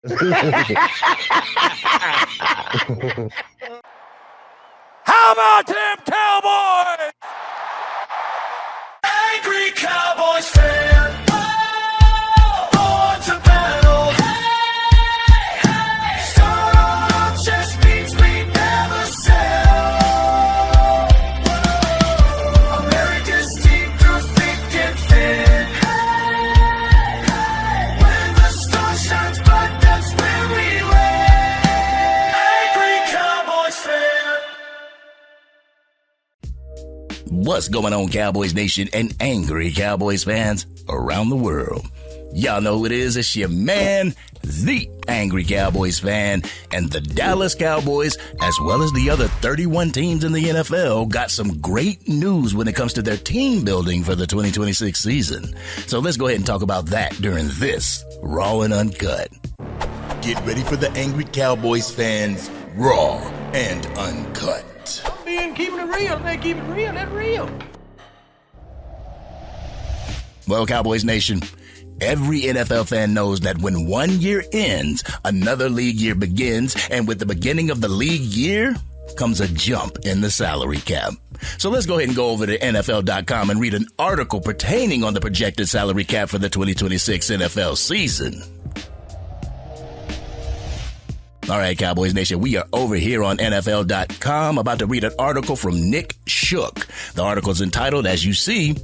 How about them Cowboys? Angry Cowboys fan, born to battle. Stone just means we never sell. America's team through thick and thin. When the star shines bright, that's when we win. Angry Cowboys fan. What's going on, Cowboys Nation and Angry Cowboys fans around the world? Y'all know who it is. It's your man, the Angry Cowboys Fan, and the Dallas Cowboys, as well as the other 31 teams in the NFL, got some great news when it comes to their team building for the 2026 season. So let's go ahead and talk about that during this Raw and Uncut. Get ready for the Angry Cowboys fans, Raw and Uncut. Keeping it real, man. Keep it real. That's real. Well, Cowboys Nation, every NFL fan knows that when one year ends, another league year begins, and with the beginning of the league year comes a jump in the salary cap. So let's go ahead and go over to NFL.com and read an article pertaining on the projected salary cap for the 2026 NFL season. All right, Cowboys Nation, we are over here on NFL.com about to read an article from Nick Shook. The article is entitled, as you see,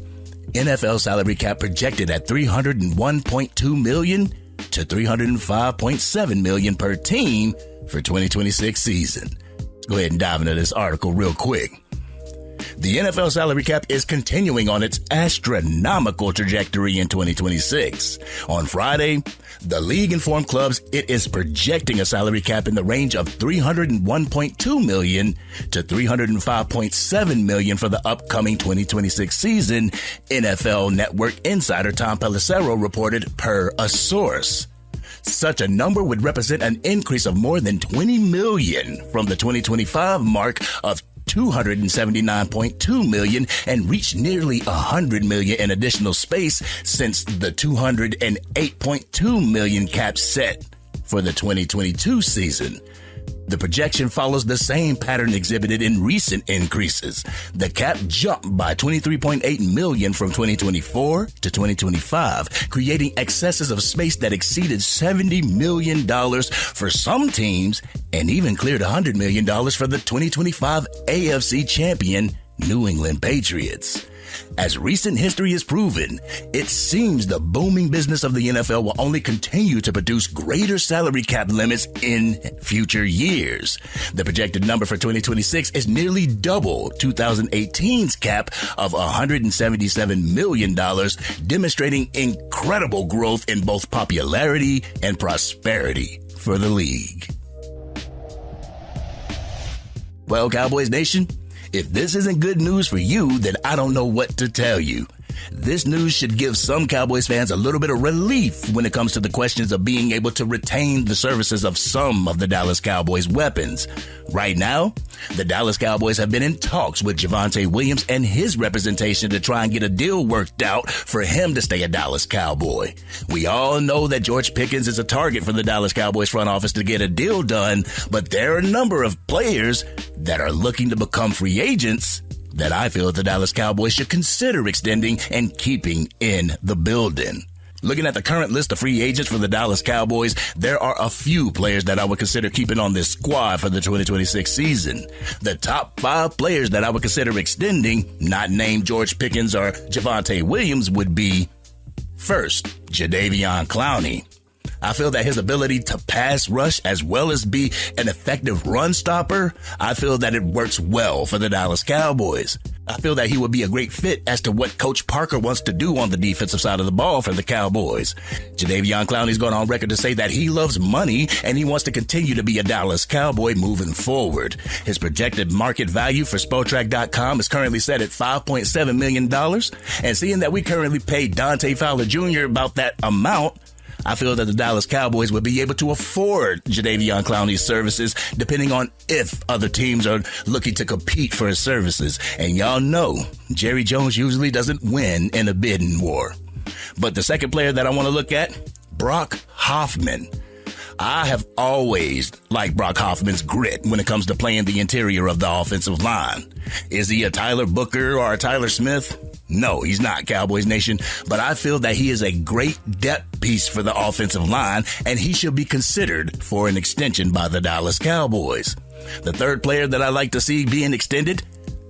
NFL salary cap projected at $301.2 million to $305.7 million per team for 2026 season. Let's go ahead and dive into this article real quick. The NFL salary cap is continuing on its astronomical trajectory in 2026. On Friday, the league informed clubs it is projecting a salary cap in the range of $301.2 million to $305.7 million for the upcoming 2026 season, NFL Network insider Tom Pelissero reported per a source. Such a number would represent an increase of more than $20 million from the 2025 mark of $279.2 million and reach nearly $100 million in additional space since the $208.2 million cap set for the 2022 season. The projection follows the same pattern exhibited in recent increases. The cap jumped by $23.8 million from 2024 to 2025, creating excesses of space that exceeded $70 million for some teams and even cleared $100 million for the 2025 AFC champion New England Patriots. As recent history has proven, it seems the booming business of the NFL will only continue to produce greater salary cap limits in future years. The projected number for 2026 is nearly double 2018's cap of $177 million, demonstrating incredible growth in both popularity and prosperity for the league. Well, Cowboys Nation, if this isn't good news for you, then I don't know what to tell you. This news should give some Cowboys fans a little bit of relief when it comes to the questions of being able to retain the services of some of the Dallas Cowboys' weapons. Right now, the Dallas Cowboys have been in talks with Javonte Williams and his representation to try and get a deal worked out for him to stay a Dallas Cowboy. We all know that George Pickens is a target for the Dallas Cowboys front office to get a deal done, but there are a number of players that are looking to become free agents that I feel the Dallas Cowboys should consider extending and keeping in the building. Looking at the current list of free agents for the Dallas Cowboys, there are a few players that I would consider keeping on this squad for the 2026 season. The top 5 players that I would consider extending, not named George Pickens or Javonte Williams, would be, first, Jadeveon Clowney. I feel that his ability to pass rush as well as be an effective run stopper, I feel that it works well for the Dallas Cowboys. I feel that he would be a great fit as to what Coach Parker wants to do on the defensive side of the ball for the Cowboys. Jadeveon Clowney's gone on record to say that he loves money and he wants to continue to be a Dallas Cowboy moving forward. His projected market value for Spotrac.com is currently set at $5.7 million. And seeing that we currently pay Dante Fowler Jr. about that amount, I feel that the Dallas Cowboys would be able to afford Jadeveon Clowney's services depending on if other teams are looking to compete for his services. And y'all know, Jerry Jones usually doesn't win in a bidding war. But the second player that I want to look at, Brock Hoffman. I have always liked Brock Hoffman's grit when it comes to playing the interior of the offensive line. Is he a Tyler Booker or a Tyler Smith? No, he's not, Cowboys Nation, but I feel that he is a great depth piece for the offensive line, and he should be considered for an extension by the Dallas Cowboys. The third player that I like to see being extended,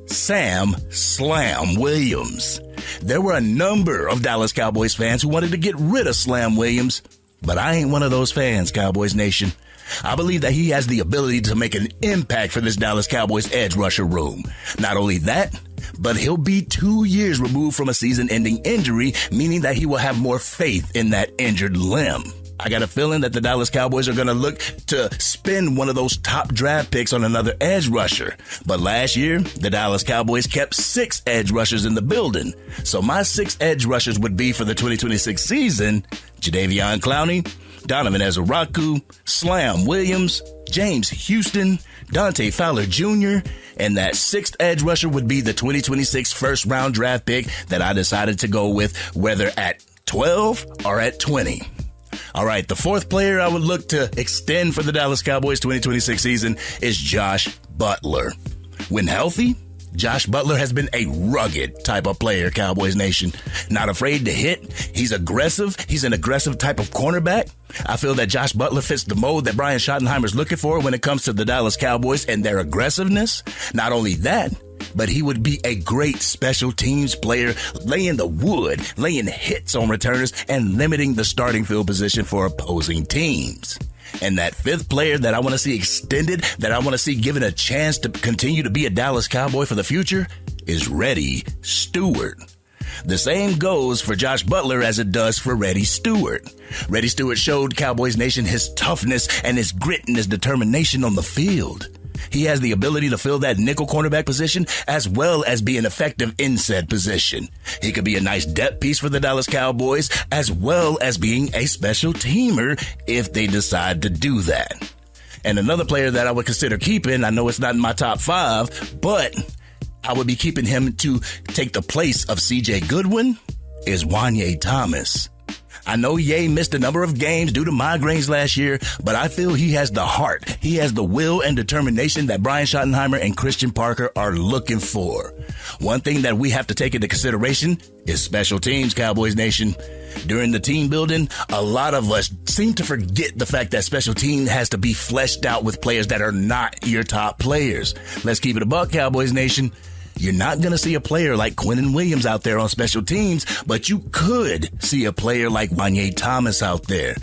Sam Slam Williams. There were a number of Dallas Cowboys fans who wanted to get rid of Slam Williams, but I ain't one of those fans, Cowboys Nation. I believe that he has the ability to make an impact for this Dallas Cowboys edge rusher room. Not only that, but he'll be 2 years removed from a season-ending injury, meaning that he will have more faith in that injured limb. I got a feeling that the Dallas Cowboys are going to look to spend one of those top draft picks on another edge rusher. But last year, the Dallas Cowboys kept 6 edge rushers in the building. So my 6 edge rushers would be for the 2026 season: Jadeveon Clowney, Donovan Ezeraku, Slam Williams, James Houston, Dante Fowler Jr., and that 6th edge rusher would be the 2026 first-round draft pick that I decided to go with, whether at 12 or at 20. All right, the 4th player I would look to extend for the Dallas Cowboys 2026 season is Josh Butler. When healthy, Josh Butler has been a rugged type of player, Cowboys Nation. Not afraid to hit. He's aggressive. He's an aggressive type of cornerback. I feel that Josh Butler fits the mold that Brian Schottenheimer's looking for when it comes to the Dallas Cowboys and their aggressiveness. Not only that, but he would be a great special teams player, laying the wood, laying hits on returners, and limiting the starting field position for opposing teams. And that 5th player that I want to see extended, that I want to see given a chance to continue to be a Dallas Cowboy for the future, is Reddy Stewart. The same goes for Josh Butler as it does for Reddy Stewart. Reddy Stewart showed Cowboys Nation his toughness and his grit and his determination on the field. He has the ability to fill that nickel cornerback position as well as be an effective in said position. He could be a nice depth piece for the Dallas Cowboys as well as being a special teamer if they decide to do that. And another player that I would consider keeping, I know it's not in my top 5, but I would be keeping him to take the place of CJ Goodwin, is Wanye Thomas. I know Ye missed a number of games due to migraines last year, but I feel he has the heart. He has the will and determination that Brian Schottenheimer and Christian Parker are looking for. One thing that we have to take into consideration is special teams, Cowboys Nation. During the team building, a lot of us seem to forget the fact that special team has to be fleshed out with players that are not your top players. Let's keep it a buck, Cowboys Nation. You're not going to see a player like Quinnen Williams out there on special teams, but you could see a player like Wanye Thomas out there.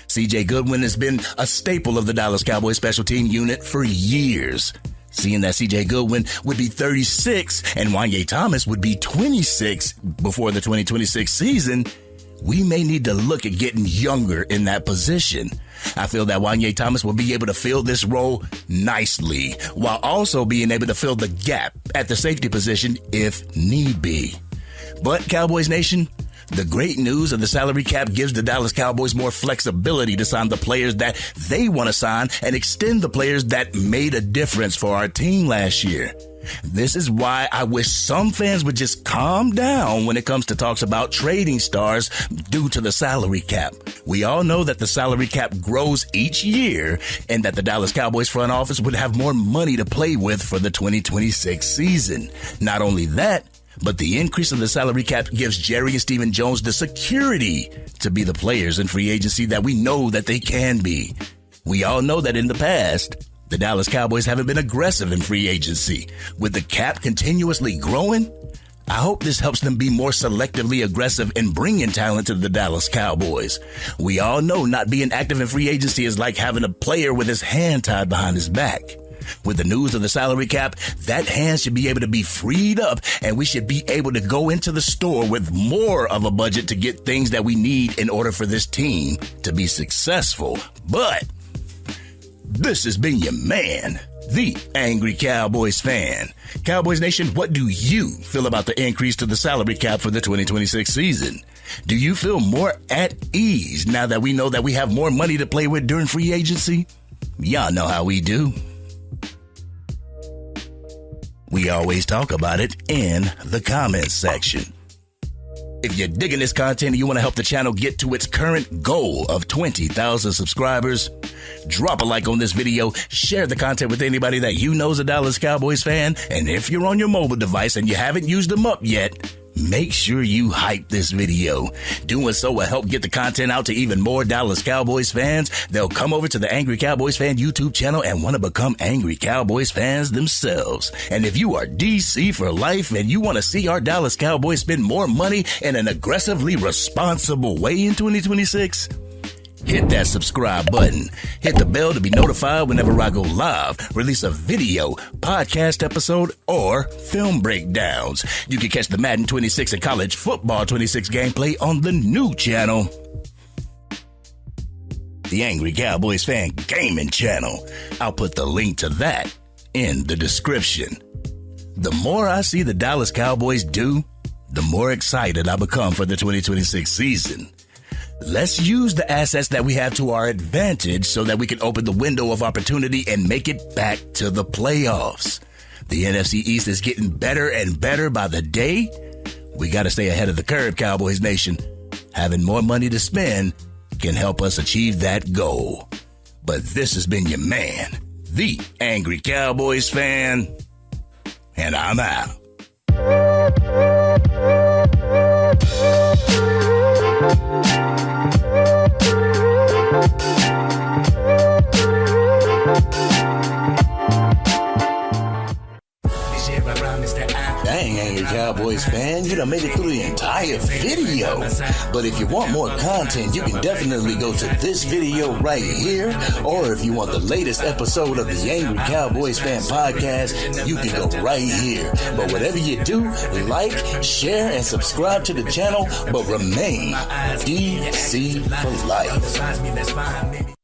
CJ Goodwin has been a staple of the Dallas Cowboys special team unit for years. Seeing that CJ Goodwin would be 36 and Wanye Thomas would be 26 before the 2026 season, we may need to look at getting younger in that position. I feel that Wanye Thomas will be able to fill this role nicely, while also being able to fill the gap at the safety position if need be. But Cowboys Nation, the great news of the salary cap gives the Dallas Cowboys more flexibility to sign the players that they want to sign and extend the players that made a difference for our team last year. This is why I wish some fans would just calm down when it comes to talks about trading stars due to the salary cap. We all know that the salary cap grows each year and that the Dallas Cowboys front office would have more money to play with for the 2026 season. Not only that, but the increase of the salary cap gives Jerry and Stephen Jones the security to be the players in free agency that we know that they can be. We all know that in the past, the Dallas Cowboys haven't been aggressive in free agency. With the cap continuously growing, I hope this helps them be more selectively aggressive in bringing talent to the Dallas Cowboys. We all know not being active in free agency is like having a player with his hand tied behind his back. With the news of the salary cap, that hand should be able to be freed up, and we should be able to go into the store with more of a budget to get things that we need in order for this team to be successful. But this has been your man, the Angry Cowboys Fan. Cowboys Nation, what do you feel about the increase to the salary cap for the 2026 season? Do you feel more at ease now that we know that we have more money to play with during free agency? Y'all know how we do. We always talk about it in the comments section. If you're digging this content and you want to help the channel get to its current goal of 20,000 subscribers, drop a like on this video, share the content with anybody that you know is a Dallas Cowboys fan, and if you're on your mobile device and you haven't used them up yet, make sure you hype this video. Doing so will help get the content out to even more Dallas Cowboys fans. They'll come over to the Angry Cowboys Fan YouTube channel and want to become Angry Cowboys fans themselves. And if you are DC for life and you want to see our Dallas Cowboys spend more money in an aggressively responsible way in 2026, hit that subscribe button. Hit the bell to be notified whenever I go live, release a video, podcast episode, or film breakdowns. You can catch the Madden 26 and College Football 26 gameplay on the new channel, the Angry Cowboys Fan Gaming Channel. I'll put the link to that in the description. The more I see the Dallas Cowboys do, the more excited I become for the 2026 season. Let's use the assets that we have to our advantage so that we can open the window of opportunity and make it back to the playoffs. The NFC East is getting better and better by the day. We got to stay ahead of the curve, Cowboys Nation. Having more money to spend can help us achieve that goal. But this has been your man, the Angry Cowboys Fan, and I'm out. Dang, Angry Cowboys fan, you done made it through the entire video. But if you want more content, you can definitely go to this video right here. Or if you want the latest episode of the Angry Cowboys Fan podcast, you can go right here. But whatever you do, like, share, and subscribe to the channel, but remain DC for life.